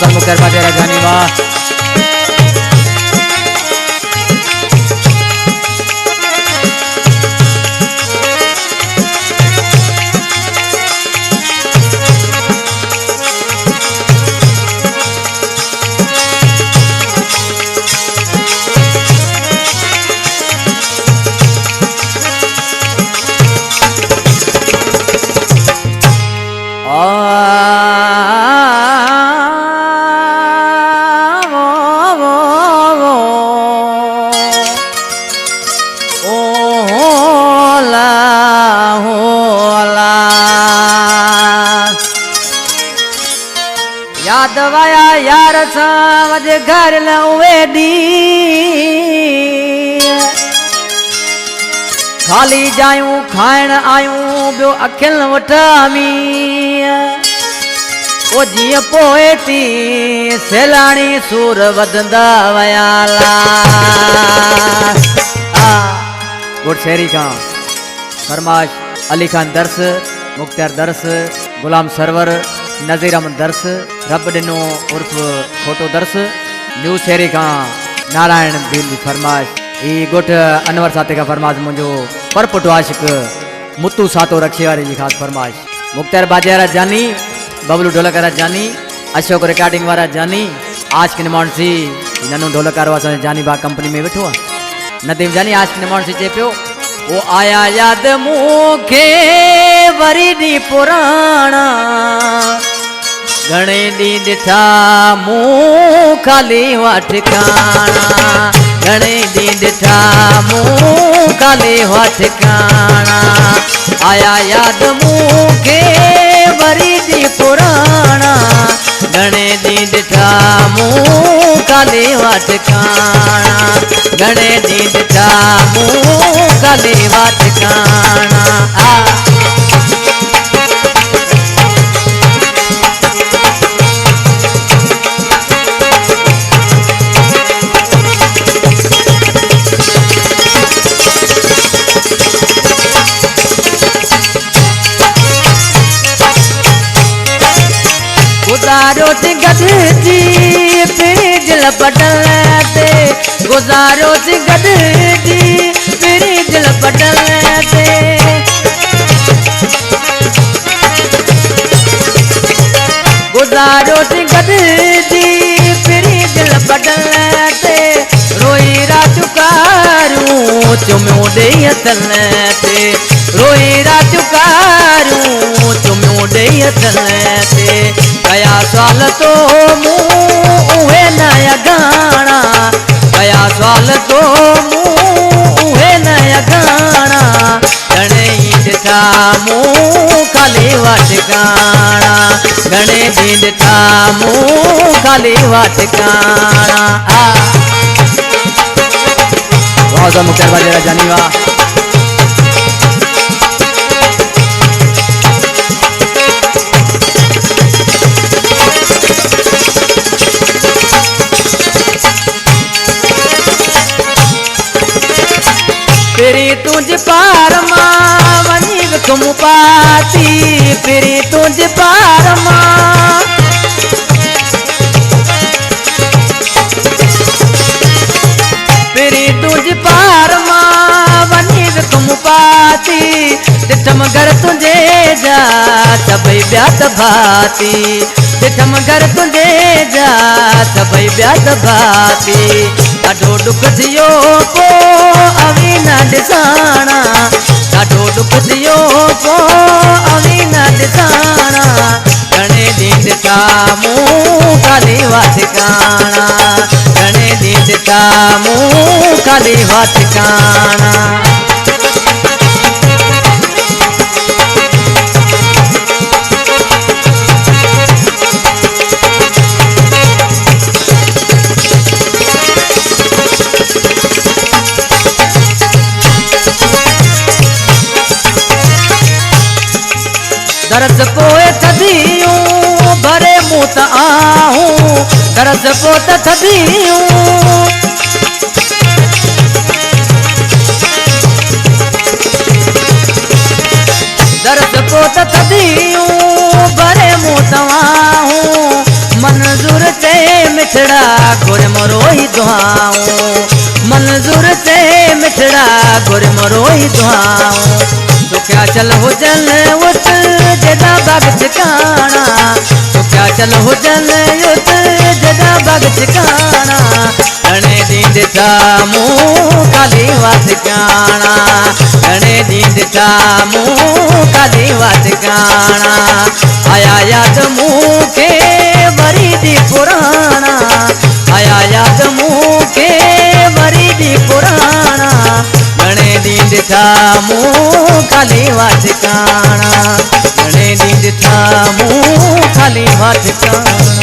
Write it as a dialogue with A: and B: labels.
A: वाह मुख्तार बाजा राजानी वाह।
B: यादवाया यार सावज घर लवेडी खाली जायूं खाइण आयूं बियो अखिल वठामी ओ जीअं पोए थी सेलाणी सूर वधंदा वयाला
A: गुड शेरी खां फरमाश अली खान दर्स मुख्तार दर्स गुलाम सरवर नज़ीर अहमद दर्स रब डिनो उर्फ फोटो दर्स न्यू शेरी खां नारायण भील जी फरमाश ई गोठ अनवर साते का फरमाश मुझो परपुट आशिक मुत्तू सातो रक्षे वाले जी खास फरमाश मुख्तार बाजियारा जानी बबलू ढोलकारा जानी अशोक रिकॉर्डिंग वारा जानी आशिक निमाणसी ननो ढोलकार वासा जानी बा कंपनी में बैठो नदीम जानी आशिक निमाणसी चे पियो
B: वो आया याद मुखे वरी दी पुराना घणे दी दिठा मुँह खाली हुआ ठिकाना घणे दी दिठा मुँह खाली हुआ ठिकाना आया याद मुखे वरी दी पुराना घणे दी दिठा मुँह खाली हुआ ठिकाना घणे दी दिठा मुँह खाली हुआ ठिकाना गुजारो से गदजी दिल पटलते गुजारो से गदजी दिल पटलते गुजारो से गदजी दिल पटलते रोई रातुकारू चुम्यो दे तलते रोई रातुकारू चुम्यो दे तलते कया साल तो मुँह नया गाना कया साल तो मुँह नया गाना घणे दिठा मुँह खाली हुआ ठिकाना घणे दिठा मुँह खाली हुआ ठिकाना
A: बहुत मुख्तार बाजा जानी वाह।
B: फिरी तुझ पार मां वनी विकुम पाती फिरी तुझ पार मां फिरी तुझ पार मां वनी विकुम पाती दिठम घर तुझे जा सभई ब्यात भाती दिठम घर तुझे जा सभई ब्यात भाती ॾाढो दुख थियो पो अवी न ॾिसाणा ॾाढो दुख थियो पो अवी न ॾिसाणा घणे ॾींहं ॾिठा मूं खाली हुआ ठिकाना घणे ॾींहं ॾिठा मूं खाली हुआ ठिकाना दरस पोए थदियूं भरे मुँह त आहूं दरस पोत थदियूं दरस पोत थदियूं भरे मुँह त आहूं मंज़ूर मिठड़ा घुर मोरोई दुआऊं मंजूर से मिठड़ा घुर मोरोई दुआऊं तो क्या चल हो जल उत जदा बाग ठिकाना तो क्या चल हो जल उत जदा बाग ठिकाना घणे ॾींहं ॾिठा मूं काली वा ठिकाना घणे ॾींहं ॾिठा मूं काली वा ठिकाना आया याद मूंखे वरी दी पुराना आया याद मूंखे वरी दी पुराना घणे ॾींहं ॾिठा मूं खाली वा ठिकाना घणे ॾींहं ॾिठा मूं खाली वा ठिकाना।